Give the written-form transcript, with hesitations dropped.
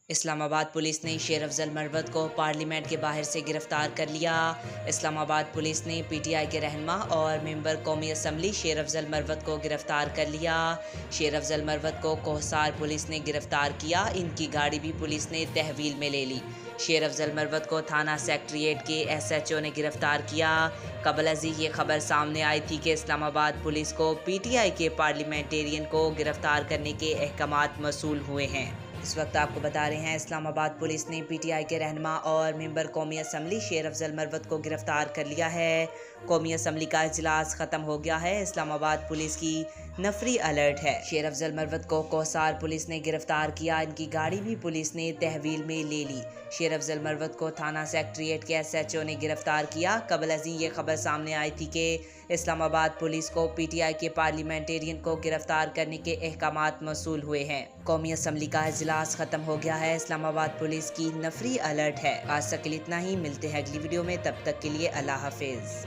Islamabad police ने शेर अफजल मरवत को पार्लियामेंट के बाहर से गिरफ्तार कर लिया। इस्लामाबाद पुलिस ने पीटीआई के रहनुमा और मेंबर कौमी असम्बली शेर अफजल मरवत को गिरफ्तार कर लिया। शेर अफजल मरवत को कोहसार पुलिस ने गिरफ्तार किया। इनकी गाड़ी भी पुलिस ने तहवील में ले ली। शेर अफजल मरवत को थाना सेक्रेटेरिएट के एसएचओ ने गिरफ्तार किया। कबल अजी ये खबर सामने आई थी कि इस्लामाबाद पुलिस को पीटीआई के पार्लियामेंटेरियन को गिरफ्तार करने के अहकामात मसूल हुए हैं। इस वक्त आपको बता रहे हैं, इस्लामाबाद पुलिस ने पीटीआई के रहनुमा और मेंबर कौमी असम्बली शेर अफजल मरवत को गिरफ्तार कर लिया है। कौमी असम्बली का इजलास खत्म हो गया है। इस्लामाबाद पुलिस की नफरी अलर्ट है। शेर अफजल मरवत को कोहसार पुलिस ने गिरफ्तार किया। इनकी गाड़ी भी पुलिस ने तहवील में ले ली। शेर अफजल मरवत को थाना सेक्रेटेरिएट के एसएचओ ने गिरफ्तार किया। कबल अजी ये खबर सामने आई थी कि इस्लामाबाद पुलिस को पीटीआई के पार्लियामेंटेरियन को गिरफ्तार करने के अहकामात मसूल हुए हैं। कौमी असम्बली का इजलास खत्म हो गया है। इस्लामाबाद पुलिस की नफरी अलर्ट है। आज तक के लिए इतना ही। मिलते हैं अगली वीडियो में, तब तक के लिए अल्लाह हाफिज।